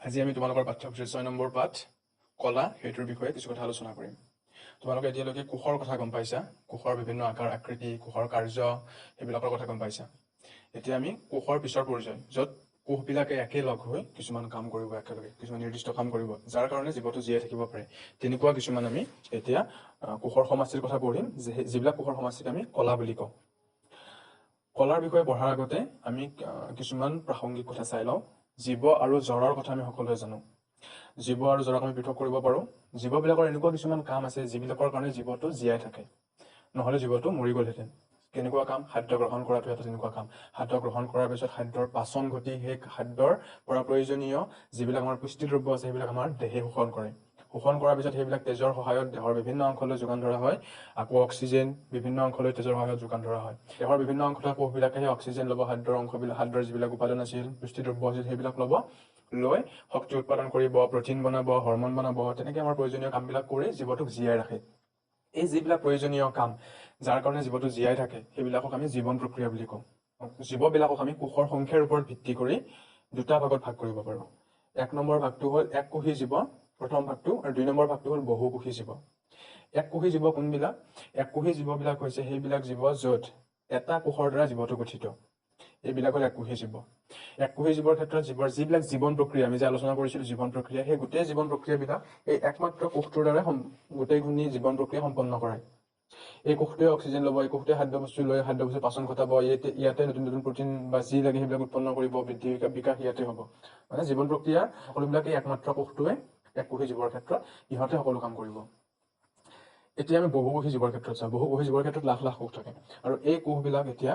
আজি আমি তোমালোকৰ পাঠ্যপুথিৰ 6 নম্বৰ পাঠ কলা সেইটোৰ বিষয়ে কিছু কথা আলোচনা কৰিম। তোমালোকে এতিয়ালৈকে কোষৰ কথা গম পাইছা, কোষৰ বিভিন্ন আকাৰ আকৃতি, কোষৰ কাৰ্য সেইবিলাকৰ কথা গম পাইছা। এতিয়া আমি কোষৰ পিছৰ পৰ্যায়, য'ত কোষবিলাকে একেলগ হৈ কিছুমান কাম কৰিব, একেলগে কিছুমান নিৰ্দিষ্ট কাম কৰিব, যাৰ কাৰণে জীৱটো জীয়াই থাকিব পাৰে। তেনেকুৱা কিছুমান আমি এতিয়া কোষৰ সমষ্টিৰ কথা পঢ়িম, যিবিলাক কোষৰ সমষ্টিক আমি কলা বুলি কওঁ। কলাৰ বিষয়ে পঢ়াৰ আগতে আমি কিছুমান প্ৰাসংগিক কথা চাই লওঁ। জীৱ আৰু জড়ৰ কথা আমি সকলোৱে জানো। জীৱ আৰু জড়ক আমি পৃথক কৰিব পাৰোঁ। জীৱবিলাকৰ এনেকুৱা কিছুমান কাম আছে যিবিলাকৰ কাৰণে জীৱটো জীয়াই থাকে, নহ'লে জীৱটো মৰি গ'লহেঁতেন। কেনেকুৱা কাম? খাদ্য গ্ৰহণ কৰাটো এটা তেনেকুৱা কাম। খাদ্য গ্ৰহণ কৰাৰ পিছত খাদ্যৰ পাচন ঘটি সেই খাদ্যৰ পৰা প্ৰয়োজনীয় যিবিলাক আমাৰ পুষ্টিদ্ৰব্য আছে সেইবিলাক আমাৰ দেহে শোষণ কৰে। শোষণ কৰাৰ পিছত সেইবিলাক তেজৰ সহায়ত দেহৰ বিভিন্ন অংশলৈ যোগান ধৰা হয়। আকৌ অক্সিজেন বিভিন্ন অংশলৈ তেজৰ সহায়ত যোগান ধৰা হয়। দেহৰ বিভিন্ন অংশ থকা কোষবিলাকে সেই অক্সিজেন ল'ব, খাদ্যৰ যিবিলাক উপাদান আছিল, পুষ্টিদ্ৰব্য আছিল সেইবিলাক ল'ব, লৈ শক্তি উৎপাদন কৰিব, প্ৰটিন বনাব, হৰমন বনাব, তেনেকৈ আমাৰ প্ৰয়োজনীয় কামবিলাক কৰি জীৱটোক জীয়াই ৰাখে। এই যিবিলাক প্ৰয়োজনীয় কাম যাৰ কাৰণে জীৱটো জীয়াই থাকে সেইবিলাকক আমি জীৱন প্ৰক্ৰিয়া বুলি কওঁ। জীৱবিলাকক আমি কোষৰ সংখ্যাৰ ওপৰত ভিত্তি কৰি দুটা ভাগত ভাগ কৰিব পাৰোঁ। 1 নম্বৰ ভাগটো হ'ল এককোষী জীৱ, প্ৰথম ভাগটো, আৰু 2 নম্বৰ ভাগটো হ'ল বহুকোষী জীৱ। এককোষী জীৱ কোনবিলাক? এককোষী জীৱবিলাক হৈছে সেইবিলাক জীৱ য'ত এটা কোষৰ দ্বাৰা জীৱটো গঠিত। এইবিলাক হ'ল এককোষী জীৱ। এককোষী জীৱৰ ক্ষেত্ৰত যিবিলাক জীৱন প্ৰক্ৰিয়া আমি যে আলোচনা কৰিছিলোঁ, জীৱন প্ৰক্ৰিয়া, সেই গোটেই জীৱন প্ৰক্ৰিয়াবিলাক এই একমাত্ৰ কোষটোৰ দ্বাৰা গোটেইখিনি জীৱন প্ৰক্ৰিয়া সম্পন্ন কৰে। এই কোষটোৱে অক্সিজেন ল'ব, এই কোষটোৱে খাদ্যবস্তু লৈ খাদ্যবস্তু পাচন ঘটাব, ইয়াতে নতুন নতুন প্ৰটিন বা যি লাগে সেইবিলাক উৎপন্ন কৰিব, বৃদ্ধি বিকাশ ইয়াতে হ'ব। মানে জীৱন প্ৰক্ৰিয়া সকলোবিলাকেই একমাত্ৰ কোষটোৱে এককোষী জীৱৰ ক্ষেত্ৰত ইহঁতে সকলো কাম কৰিব। এতিয়া আমি বহুকোষী জীৱৰ ক্ষেত্ৰত চাওঁ। বহুকোষী জীৱৰ ক্ষেত্ৰত লাখ লাখ কোষ থাকে, আৰু এই কোষবিলাক এতিয়া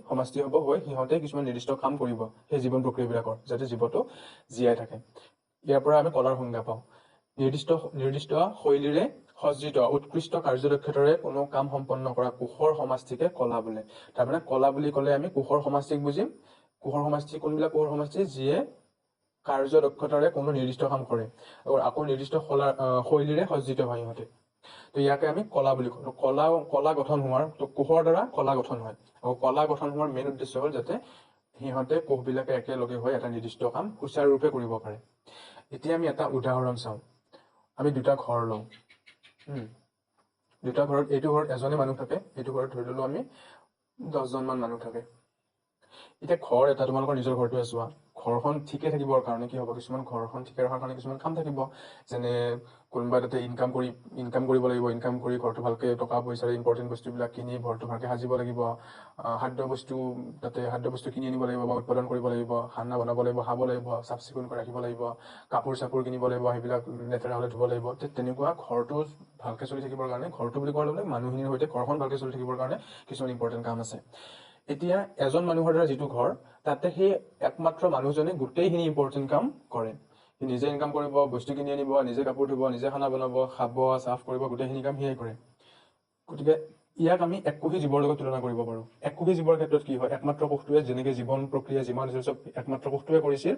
সমষ্টি হ'ব হৈ সিহঁতে কিছুমান নিৰ্দিষ্ট কাম কৰিব সেই জীৱন প্ৰক্ৰিয়াবিলাকৰ, যাতে জীৱটো জীয়াই থাকে। ইয়াৰ পৰা আমি কলাৰ সংজ্ঞা পাওঁ। নিৰ্দিষ্ট শৈলীৰে সজ্জিত উৎকৃষ্ট কাৰ্যদক্ষতাৰে কোনো কাম সম্পন্ন কৰা কোষৰ সমষ্টিকে কলা বোলে। তাৰমানে কলা বুলি ক'লে আমি কোষৰ সমষ্টিক বুজিম। কোষৰ সমষ্টি কোনবিলাক কোষৰ সমষ্টি? যিয়ে কাৰ্যদক্ষতাৰে কোনো নিৰ্দিষ্ট কাম কৰে আৰু আকৌ নিৰ্দিষ্ট শৈলীৰে সজ্জিত হয় সিহঁতে। তো ইয়াকে আমি কলা বুলি কওঁ। কলা গঠন হোৱাৰ, কোষৰ দ্বাৰা কলা গঠন হয়, আৰু কলা গঠন হোৱাৰ মেইন উদ্দেশ্য হ'ল যাতে সিহঁতে কোষবিলাকে একেলগে হৈ এটা নিৰ্দিষ্ট কাম সুচাৰুৰূপে কৰিব পাৰে। এতিয়া আমি এটা উদাহৰণ চাওঁ। আমি দুটা ঘৰ লওঁ। দুটা ঘৰত, এইটো ঘৰত এজনে মানুহ থাকে, এইটো ঘৰত ধৰি ল'লো আমি 10জনমান মানুহ থাকে। এতিয়া ঘৰ এটা, তোমালোকৰ নিজৰ ঘৰটোৱে চোৱা, ঘৰখন ঠিকে থাকিবৰ কাৰণে কি হ'ব? কিছুমান ঘৰখন ঠিকে ৰখাৰ কাৰণে কিছুমান কাম থাকিব, যেনে কোনোবাই তাতে ইনকাম কৰিব লাগিব, ইনকাম কৰি ঘৰটো ভালকৈ টকা পইচাৰে ইম্পৰ্টেণ্ট বস্তুবিলাক কিনি ঘৰটো ভালকৈ সাজিব লাগিব, খাদ্য বস্তু কিনি আনিব লাগিব বা উৎপাদন কৰিব লাগিব, খানা বনাব লাগিব, খাব লাগিব, চাফ চিকুণকৈ ৰাখিব লাগিব, কাপোৰ চাপোৰ কিনিব লাগিব, সেইবিলাক লেতেৰা হ'লে ধুব লাগিব। তেনেকুৱা ঘৰটো ভালকৈ চলি থাকিবৰ কাৰণে, ঘৰটো বুলি কোৱাৰ লগে লগে মানুহখিনিৰ সৈতে ঘৰখন ভালকৈ চলি থাকিবৰ কাৰণে কিছুমান ইম্পৰ্টেণ্ট কাম আছে। এতিয়া এজন মানুহৰ দ্বাৰা যিটো ঘৰ, তাতে সেই একমাত্ৰ মানুহজনে গোটেইখিনি ইম্পৰ্টেণ্ট কাম কৰে। সি নিজে ইনকাম কৰিব, বস্তু কিনি আনিব, নিজে কাপোৰ ধুব, নিজে খানা বনাব, খাব, চাফ কৰিব, গোটেইখিনি কাম সিয়ে কৰে। গতিকে ইয়াক আমি এককোষী জীৱৰ লগত তুলনা কৰিব পাৰোঁ। এককোষী জীৱৰ ক্ষেত্ৰত কি হয়? একমাত্ৰ কোষটোৱে যেনেকৈ জীৱন প্ৰক্ৰিয়া যিমান আছিল চব একমাত্ৰ কোষটোৱে কৰিছিল,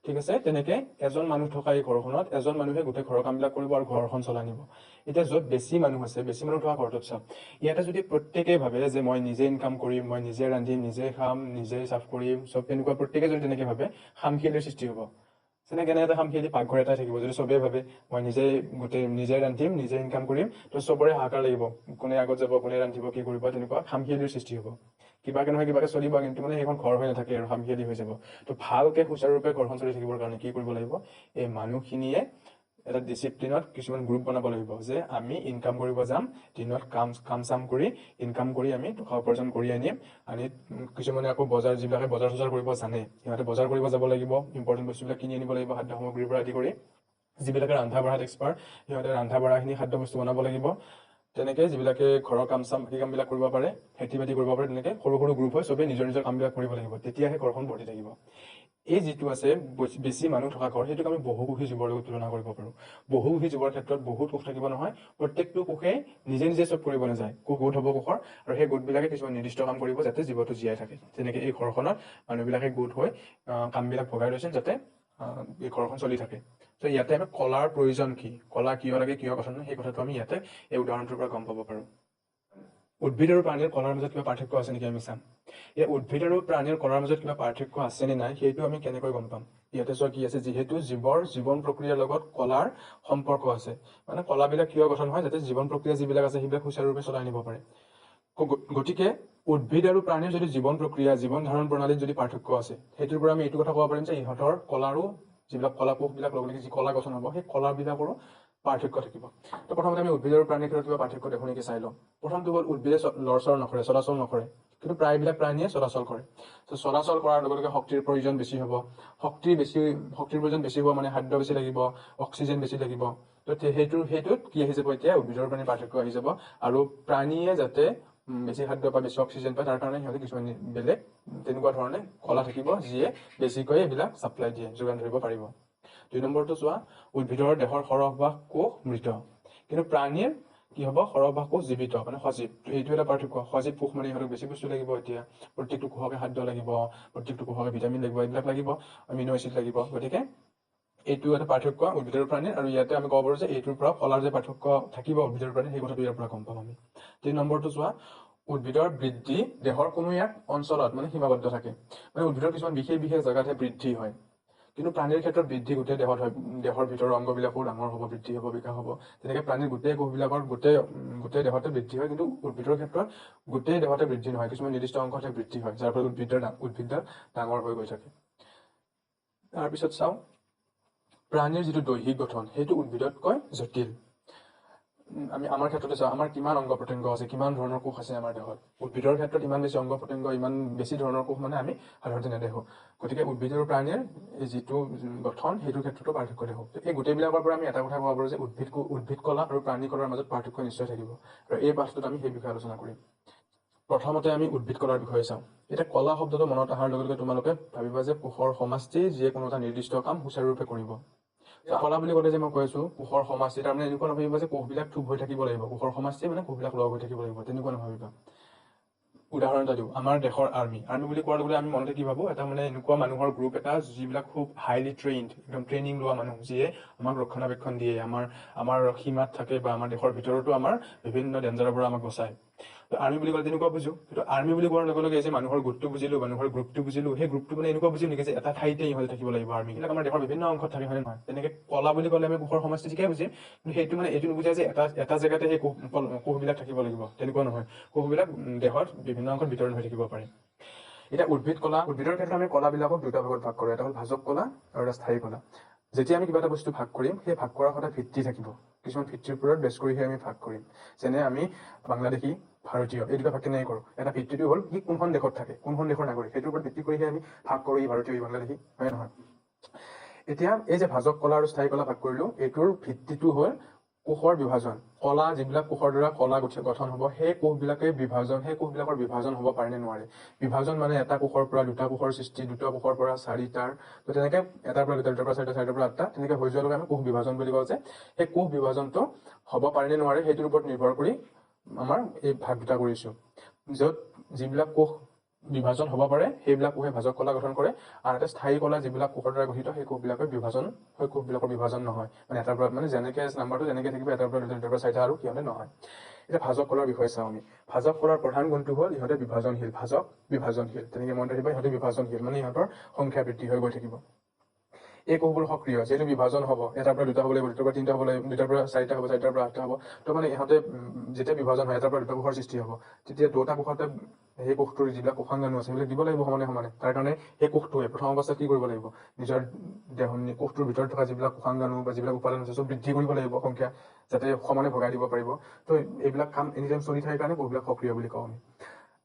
ঠিক আছে, তেনেকে এজন মানুহ থকা এই ঘৰখনত এজন মানুহে গোটেই ঘৰৰ কামবিলাক কৰিব আৰু ঘৰখন চলাই নিব। এতিয়া য'ত বেছি মানুহ আছে, বেছি মানুহ থকা ঘৰটোত চাওক, ইয়াতে যদি প্ৰত্যেকেই ভাবে যে মই নিজে ইনকাম কৰিম, মই নিজে ৰান্ধিম, নিজে খাম, নিজে চাফ কৰিম, চব তেনেকুৱা প্ৰত্যেকে যদি তেনেকে ভাবে, খামখেয়ালিৰ সৃষ্টি হ'ব। যেনেকৈ এটা খামখেয়ালি পাকঘৰ এটাই থাকিব। যদি চবেই ভাবে মই নিজে ৰান্ধিম, নিজে ইনকাম কৰিম, তো চবৰে হাহাকাৰ লাগিব, কোনে আগত যাব, কোনে ৰান্ধিব, কি কৰিব, তেনেকুৱা খামখেয়ালিৰ সৃষ্টি হ'ব। কিবাকে নহয় কিবাকে চলিব, কিন্তু মানে সেইখন ঘৰ হৈ নাথাকে আৰু খামখেয়ালি হৈ যাব। তো ভালকে সুচাৰুৰূপে ঘৰখন চলি থাকিবৰ কাৰণে কি কৰিব লাগিব? এই মানুহখিনিয়ে এটা ডিচিপ্লিনত কিছুমান গ্ৰুপ বনাব লাগিব, যে আমি ইনকাম কৰিব যাম, দিনত কাম চাম কৰি ইনকাম কৰি আমি টকা উপাৰ্জন কৰি আনিম। কিছুমানে আকৌ যিবিলাকে বজাৰ চজাৰ কৰিব জানে, সিহঁতে বজাৰ কৰিব যাব লাগিব, ইম্পৰ্টেণ্ট বস্তুবিলাক কিনি আনিব লাগিব, খাদ্য সামগ্ৰীৰ পৰা আদি কৰি। যিবিলাকে ৰন্ধা বঢ়াত এক্সপাৰ্ট, সিহঁতে ৰন্ধা বঢ়াখিনি খাদ্য বস্তু বনাব লাগিব। তেনেকৈ যিবিলাকে ঘৰৰ বাকী কামবিলাক কৰিব পাৰে, খেতি বাতি কৰিব পাৰে, তেনেকৈ সৰু সৰু গ্ৰুপ হৈ চবেই নিজৰ নিজৰ কামবিলাক কৰিব লাগিব, তেতিয়াহে ঘৰখন ভৰ্তি থাকিব। এই যিটো আছে বেছি মানুহ থকা ঘৰ, সেইটোক আমি বহুকোষী জীৱৰ লগত তুলনা কৰিব পাৰোঁ। বহুকোষী জীৱৰ ক্ষেত্ৰত বহুত কোষ থাকিব নহয়, প্ৰত্যেকটো কোষে নিজে নিজে চব কৰিব নাযায়, কোষ গোট হ'ব কোষৰ, আৰু সেই গোটবিলাকে কিছুমান নিৰ্দিষ্ট কাম কৰিব যাতে জীৱটো জীয়াই থাকে। যেনেকৈ এই ঘৰখনত মানুহবিলাকে গোট হৈ কামবিলাক ভগাই লৈছিল যাতে এই ঘৰখন চলি থাকে। তো ইয়াতে আমি কলাৰ প্ৰয়োজন কি, কলা কিয় লাগে, কিয় কথা নহয়, সেই কথাটো আমি ইয়াতে এই উদাহৰণটোৰ পৰা গম পাব পাৰোঁ। উদ্ভিদ আৰু প্ৰাণীৰ কলাৰ মাজত কিবা পাৰ্থক্য আছে নেকি আমি চাম। এই উদ্ভিদ আৰু প্ৰাণীৰ কলাৰ মাজত কিবা পাৰ্থক্য আছে নে নাই, সেইটো আমি কেনেকৈ গম পাম? ইয়াতে চোৱা কি আছে, যিহেতু জীৱৰ জীৱন প্ৰক্ৰিয়াৰ লগত কলাৰ সম্পৰ্ক আছে, মানে কলাবিলাক কিয় গঠন হয়, যাতে জীৱন প্ৰক্ৰিয়া যিবিলাক আছে সেইবিলাক সুচাৰুৰূপে চলাই নিব পাৰে। গতিকে উদ্ভিদ আৰু প্ৰাণীৰ যদি জীৱন প্ৰক্ৰিয়া, জীৱন ধাৰণ প্ৰণালীত যদি পাৰ্থক্য আছে, সেইটোৰ পৰা আমি এইটো কথা ক'ব পাৰিম যে ইহঁতৰ কলাৰো যিবিলাক কলাকোষবিলাক লগ লাগি যি কলা গঠন হ'ব, সেই কলাবিলাকৰো পাৰ্থক্য থাকিব। তো প্ৰথমতে আমি উদ্ভিদ আৰু প্ৰাণীৰ ক্ষেত্ৰত কিবা পাৰ্থক্য দেখোঁ নেকি চাই লওঁ। প্ৰথমটো হ'ল উদ্ভিদে লৰচৰ নকৰে, চলাচল নকৰে, কিন্তু প্ৰায়বিলাক প্ৰাণীয়ে চলাচল কৰে। তো চলাচল কৰাৰ লগে লগে শক্তিৰ প্ৰয়োজন বেছি হ'ব। শক্তিৰ প্ৰয়োজন বেছি হ'ব মানে খাদ্য বেছি লাগিব, অক্সিজেন বেছি লাগিব। তো সেইটোত কি আহি যাব, এতিয়া উদ্ভিদৰ প্ৰাণীৰ পাৰ্থক্য আহি যাব। আৰু প্ৰাণীয়ে যাতে বেছি খাদ্য বা বেছি অক্সিজেন পায়, তাৰ কাৰণে সিহঁতে কিছুমান বেলেগ তেনেকুৱা ধৰণে কলা থাকিব, যিয়ে বেছিকৈ এইবিলাক ছাপ্লাই দিয়ে, যোগান ধৰিব পাৰিব। 2 নম্বৰটো চোৱা, উদ্ভিদৰ দেহৰ সৰহভাগ কোষ মৃত, কিন্তু প্ৰাণীৰ কি হ'ব, সৰহভাগ কোষ জীৱিত, মানে সজীৱ। এইটো এটা পাৰ্থক্য। সজীৱ কোষ মানে ইহঁতক বেছি বস্তু লাগিব, এতিয়া প্ৰত্যেকটো কোষকে খাদ্য লাগিব, প্ৰত্যেকটো কোষকে ভিটামিন লাগিব, এইবিলাক লাগিব, এমিনো এচিড লাগিব। গতিকে এইটো এটা পাৰ্থক্য উদ্ভিদৰ প্ৰাণীৰ, আৰু ইয়াতে আমি ক'ব পাৰোঁ যে এইটোৰ পৰা কলাৰ যে পাৰ্থক্য থাকিব উদ্ভিদৰ প্ৰাণীৰ, সেই কথাটো ইয়াৰ পৰা গম পাম আমি। 3 নম্বৰটো চোৱা, উদ্ভিদৰ বৃদ্ধি দেহৰ কোনো এক অঞ্চলত মানে সীমাবদ্ধ থাকে, মানে উদ্ভিদৰ কিছুমান বিশেষ জেগাতহে বৃদ্ধি হয়, কিন্তু প্ৰাণীৰ ক্ষেত্ৰত বৃদ্ধি গোটেই দেহত হয়। দেহৰ ভিতৰৰ অংগবিলাকো ডাঙৰ হ'ব, বৃদ্ধি হ'ব, বিকাশ হ'ব। তেনেকৈ প্ৰাণীৰ গোটেই কোষবিলাকৰ গোটেই দেহতে বৃদ্ধি হয়, কিন্তু উদ্ভিদৰ ক্ষেত্ৰত গোটেই দেহতে বৃদ্ধি নহয়, কিছুমান নিৰ্দিষ্ট অংশতহে বৃদ্ধি হয়, যাৰ ফলত উদ্ভিদডাল ডাঙৰ হৈ গৈ থাকে। তাৰপিছত চাওঁ, প্ৰাণীৰ যিটো দৈহিক গঠন সেইটো উদ্ভিদতকৈ জটিল। আমি আমাৰ ক্ষেত্ৰতে চাওঁ, আমাৰ কিমান অংগ প্ৰত্যংগ আছে, কিমান ধৰণৰ কোষ আছে আমাৰ দেহত। উদ্ভিদৰ ক্ষেত্ৰত ইমান বেছি অংগ প্ৰত্যংগ, ইমান বেছি ধৰণৰ কোষ মানে আমি সাধাৰণতে নেদেখোঁ। গতিকে উদ্ভিদ আৰু প্ৰাণীৰ যিটো গঠন সেইটোৰ ক্ষেত্ৰতো পাৰ্থক্য দেখোঁ। এই গোটেইবিলাকৰ পৰা আমি এটা কথা ক'ব পাৰোঁ যে উদ্ভিদ কলা আৰু প্ৰাণী কলাৰ মাজত পাৰ্থক্য নিশ্চয় থাকিব, আৰু এই পাঠটোত আমি সেই বিষয়ে আলোচনা কৰিম। প্ৰথমতে আমি উদ্ভিদ কলাৰ বিষয়ে চাওঁ। এতিয়া কলা শব্দটো মনত অহাৰ লগে লগে তোমালোকে ভাবিবা যে কোষৰ সমষ্টি, যিয়ে কোনো এটা নিৰ্দিষ্ট কাম সুচাৰুৰূপে কৰিব। কলা বুলি ক'লে যে মই কৈ আছোঁ কোষৰ সমষ্টি, তাৰমানে এনেকুৱা নাভাবিবা যে কোষবিলাক থোপ হৈ থাকিব লাগিব, কোষৰ সমষ্টি মানে কোষবিলাক লগ হৈ থাকিব লাগিব, তেনেকুৱা নাভাবিবা। উদাহৰণ এটা দিওঁ, আমাৰ দেশৰ আৰ্মি বুলি কোৱাৰ লগে আমি মনতে কি ভাবোঁ, এটা মানে এনেকুৱা মানুহৰ গ্ৰুপ এটা যিবিলাক খুব হাইলি ট্ৰেইনড, একদম ট্ৰেইনিং লোৱা মানুহ, যিয়ে আমাক ৰক্ষণাবেক্ষণ দিয়ে, আমাৰ সীমাত থাকে বা আমাৰ দেশৰ ভিতৰতো আমাৰ বিভিন্ন ডেঞ্জাৰৰ পৰা আমাক বচায়। আৰ্মি বুলি ক'লে তেনেকুৱা বুজো, কিন্তু আৰ্মি বুলি কোৱাৰ লগে লগে যে মানুহৰ গোটটো বুজিলো, মানুহৰ গ্ৰুপটো বুজিলো, সেই গ্ৰুপটো মানে এনেকুৱা বুজিলো নেকি যে এটা ঠাইতে ইহঁতে থাকিব লাগিব। আৰ্মি বিলাক আমাৰ দেশৰ বিভিন্ন অংশত থাকে, হয় নহয়? তেনেকে কলা বুলি ক'লে আমি কোষৰ সমষ্টি ঠিকেই বুজিম, কিন্তু সেইটো মানে এইটো নুবুজায় যে এটা জেগাতে সেই কোষবিলাক থাকিব লাগিব, তেনেকুৱা নহয়। কোষবিলাক দেহত বিভিন্ন অংশত বিতৰণ হৈ থাকিব পাৰে। এতিয়া উদ্ভিদৰ ক্ষেত্ৰত আমি কলাবিলাকক দুটা ভাগত ভাগ কৰোঁ, এটা হ'ল ভাজক কলা আৰু এটা স্থায়ী কলা। যেতিয়া আমি কিবা এটা বস্তু ভাগ কৰিম, সেই ভাগ কৰাৰ সদায় ভিত্তি থাকিব, কিছুমান ভিত্তিৰ ওপৰত বেছ কৰিহে আমি ভাগ কৰিম। যেনে আমি বাংলাদেশী, ভাৰতীয়, এই দুটা ভাগ কেনেকৈ কৰোঁ? এটা ভিত্তিটো হ'ল সি কোনখন দেশত থাকে, কোনখন দেশৰ নাগৰিক, সেইটোৰ ওপৰত ভিত্তি কৰিহে আমি ভাগ কৰোঁ, ই ভাৰতীয়, ই বাংলাদেশী, হয় নহয়? এতিয়া এই যে ভাজক কলা আৰু স্থায়ী কলা ভাগ কৰিলোঁ, এইটোৰ ভিত্তিটো হ'ল কোষৰ বিভাজন। কলা যিবিলাক কোষৰ দ্বাৰা কলা গঠন হ'ব, সেই কোষবিলাকৰ বিভাজন হ'ব পাৰে নে নোৱাৰে। বিভাজন মানে এটা কোষৰ পৰা দুটা কোষৰ সৃষ্টি, দুটা কোষৰ পৰা চাৰিটাৰ, তো তেনেকে এটাৰ পৰা দুটা, দুটাৰ পৰা চাৰিটা, চাৰিটাৰ পৰা আঠটা, তেনেকে হৈ যোৱাৰ লগে আমি কোষ বিভাজন বুলি কওঁ যে সেই কোষ বিভাজনটো হ'ব পাৰে নে নোৱাৰে, সেইটোৰ ওপৰত নিৰ্ভৰ কৰি আমাৰ এই ভাগ দুটা কৰিছোঁ। য'ত যিবিলাক কোষ বিভাজন হ'ব পাৰে সেইবিলাক কোষে ভাজক কলা গঠন কৰে, আৰু এটা স্থায়ী কলা যিবিলাক কোষৰ দ্বাৰা গঠিত সেই কোষবিলাকৰ বিভাজন নহয়, মানে এটাৰ পৰা মানে যেনেকে নাম্বাৰটো যেনেকে থাকিব, এটাৰ পৰা দুটা, দুটাৰ পৰা চাৰিটা, আৰু সিহঁতে নহয়। এতিয়া ভাজক কলাৰ বিষয়ে চাওঁ আমি। ভাজক কলাৰ প্ৰধান গুণটো হ'ল ইহঁতে বিভাজনশীল, বিভাজনশীল, তেনেকে মনত ৰাখিবা, ইহঁতে বিভাজনশীল, মানে ইহঁতৰ সংখ্যা বৃদ্ধি হৈ গৈ থাকিব। এই কোষবোৰ সক্ৰিয়, যিহেতু বিভাজন হ'ব, এটাৰ পৰা দুটা হ'ব লাগিব, দুটাৰ পৰা তিনিটা হ'ব লাগিব, দুটাৰ পৰা চাৰিটা হ'ব, চাৰিটাৰ পৰা আঠটা হ'ব, তো মানে ইহঁতে যেতিয়া বিভাজন হয়, এটাৰ পৰা দুটা কোষৰ সৃষ্টি হ'ব, তেতিয়া দুটা কোষতে সেই কোষটোৰ যিবিলাক কোষাংগাণু আছে সেইবিলাক দিব লাগিব সমানে। তাৰ কাৰণে সেই কোষটোৱে প্ৰথম অৱস্থাত কি কৰিব লাগিব, নিজৰ কোষটোৰ ভিতৰত থকা যিবিলাক কোষাংগাণু বা যিবিলাক উপাদান আছে চব বৃদ্ধি কৰিব লাগিব সংখ্যা, যাতে সমানে ভগাই দিব পাৰিব। তো এইবিলাক কাম এনিটাইম চলি থাকে কাৰণে কোষবিলাক সক্ৰিয় বুলি কওঁ আমি।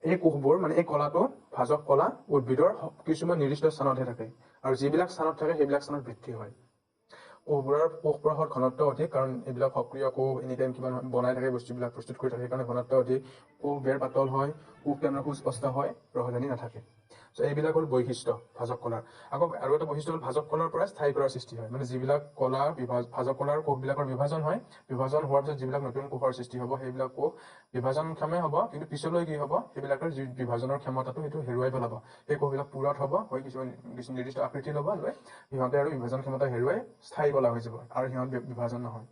এই কোষবোৰ মানে এই কলাটো, ভাজক কলা, উদ্ভিদৰ কিছুমান নিৰ্দিষ্ট স্থানতহে থাকে, আৰু যিবিলাক স্থানত থাকে সেইবিলাক স্থানত বৃদ্ধি হয়। কোষবোৰৰ ঘনত্ব অধিক, কাৰণ এইবিলাক সক্ৰিয় কোষ, এনিটাইম কিমান বনাই থাকে, বস্তুবিলাক প্ৰস্তুত কৰি থাকে, সেইকাৰণে ঘনত্ব অধিক। কোষ বেৰ পাতল হয়, কোষ কেন্দ্ৰ সুস্পষ্ট হয়, ৰহদানি নাথাকে। চ' এইবিলাক হ'ল বৈশিষ্ট্য ভাজক কলাৰ। আকৌ আৰু এটা বৈশিষ্ট্য হ'ল ভাজক কলাৰ পৰা স্থায়ী কলাৰ সৃষ্টি হয়, মানে যিবিলাক ভাজক কলাৰ কোষবিলাকৰ বিভাজন হয়, বিভাজন হোৱাৰ পিছত যিবিলাক নতুন কোষৰ সৃষ্টি হ'ব, সেইবিলাক কোষ বিভাজনক্ষমে হ'ব, কিন্তু পিছলৈ কি হ'ব, সেইবিলাকৰ যি বিভাজনৰ ক্ষমতাটো সেইটো হেৰুৱাই পেলাব। সেই কোষবিলাক পূৰঠ হ'ব, কিছুমান নিৰ্দিষ্ট আকৃতি ল'ব, লৈ সিহঁতে আৰু বিভাজন ক্ষমতা হেৰুৱাই স্থায়ী কলা হৈ যাব, আৰু সিহঁত বিভাজন নহয়।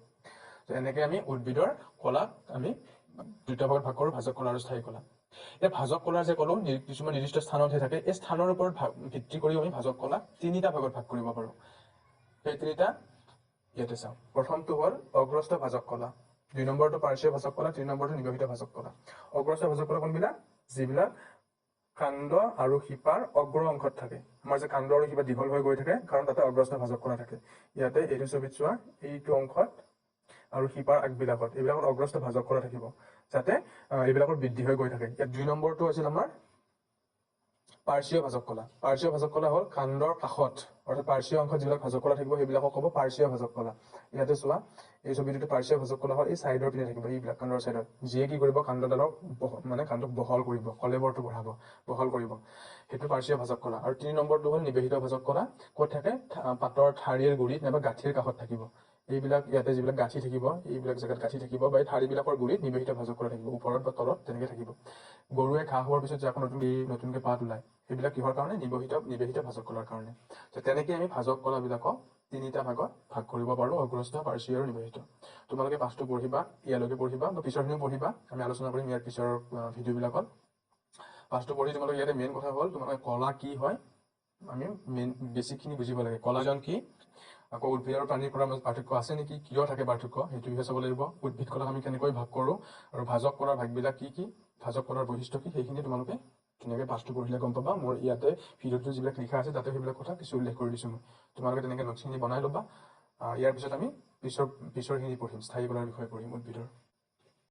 তো এনেকে আমি উদ্ভিদৰ কলাক আমি দুটা ভাগত ভাগ কৰোঁ, ভাজক কলা আৰু স্থায়ী কলা। এতিয়া ভাজক কলাৰ যে ক'লো কিছুমান নিৰ্দিষ্ট স্থানতহে থাকে, এই স্থানৰ ওপৰত ভিত্তি কৰি আমি ভাজক কলা তিনিটা ভাগত ভাগ কৰিব পাৰো। সেই তিনিটা ইয়াতে চাওঁ। প্ৰথমটো হ'ল অগ্ৰস্থ ভাজক কলা, 2 নম্বৰটো পাৰ্শ্বীয় ভাজক কলা, 3 নম্বৰটো নিগমিত ভাজক কলা। অগ্ৰস্থ ভাজক কলা কোনবিলাক? যিবিলাক কাণ্ড আৰু শিপাৰ অগ্ৰ অংশত থাকে। আমাৰ যে কাণ্ড আৰু শিপা দীঘল হৈ গৈ থাকে, কাৰণ তাতে অগ্ৰস্থ ভাজক কলা থাকে। ইয়াতে এইটো ছবিত চোৱা, এইটো অংশত আৰু শিপাৰ আগবিলাকত এইবিলাকত অগ্ৰস্থ ভাজক কলা থাকিব, যাতে এইবিলাকৰ বৃদ্ধি হৈ গৈ থাকে। ইয়াত 2 নম্বৰটো আছিল আমাৰ পাৰ্শ্বীয় ভাজক কলা। পাৰ্শ্বীয় ভাজক কলা হ'ল কাণ্ডৰ কাষত, অৰ্থাৎ পাৰ্শ্বীয় অংশত যিবিলাক ভাজক কলা থাকিব সেইবিলাকক ক'ব পাৰ্শ্বীয় ভাজক কলা। ইয়াতে চোৱা, এই ছবিটোতে পাৰ্শ্বীয় ভাজক কলা হ'ল এই চাইডৰ পিনে থাকিব, এইবিলাক কাণ্ডৰ চাইডত, যিয়ে কি কৰিব কাণ্ডডালক মানে কাণ্ডক বহল কৰিব, কলেবৰটো বঢ়াব, বহল কৰিব, সেইটো পাৰ্শ্বীয় ভাজক কলা। আৰু 3 নম্বৰটো হ'ল নিবেশিত ভাজক কলা। ক'ত থাকে? পাতৰ ঠাৰিৰ গুৰিত নাইবা গাঁঠিৰ কাষত থাকিব। এইবিলাক ইয়াতে যিবিলাক গাঁঠি থাকিব, এইবিলাক জেগাত গাঁঠি থাকিব, বা এই ঠাৰিবিলাকৰ গুৰিত নিবেশিত ভাজক কলা থাকিব, ওপৰত বা তলত তেনেকে থাকিব। গৰুৱে ঘাঁহ হোৱাৰ পিছত যে আকৌ নতুনকে পাত ওলায়, সেইবিলাক কিহৰ কাৰণে? নিবেশিত ভাজক কলাৰ কাৰণে। তেনেকে আমি ভাজক কলাবিলাকক তিনিটা ভাগত ভাগ কৰিব পাৰো, অগ্ৰস্থ, পাৰ্শ্বীয় আৰু নিবেশিত। তোমালোকে পাঠটো পঢ়িবা, ইয়ালৈকে পঢ়িবা বা পিছৰখিনিও পঢ়িবা, আমি আলোচনা কৰিম ইয়াৰ পিছৰ ভিডিঅ'বিলাকত। পাঠটো পঢ়ি তোমালোকে ইয়াতে মেইন কথা হ'ল তোমালোকে কলা কি হয় আমি মেইন বেছিকখিনি বুজিব লাগে। কলাজন কি, আকৌ উদ্ভিদ আৰু প্ৰাণীৰ পৰা মাজত পাৰ্থক্য আছে নেকি, কিয় থাকে পাৰ্থক্য, সেইটো বিষয়ে চাব লাগিব। উদ্ভিদ কলাক আমি কেনেকৈ ভাগ কৰোঁ, আৰু ভাজক কলাৰ ভাগবিলাক কি কি, ভাজক কলাৰ বৈশিষ্ট্য কি, সেইখিনি তোমালোকে ধুনীয়াকৈ পাঠটো পঢ়িলে গম পাবা। মোৰ ইয়াতে ভিডিঅ'টো যিবিলাক লিখা আছে তাতে সেইবিলাক কথা কিছু উল্লেখ কৰি দিছোঁ মই। তোমালোকে তেনেকৈ নোটছখিনি বনাই ল'বা। ইয়াৰ পিছত আমি পিছৰখিনি পঢ়িম, স্থায়ী কলাৰ বিষয়ে পঢ়িম, উদ্ভিদৰ।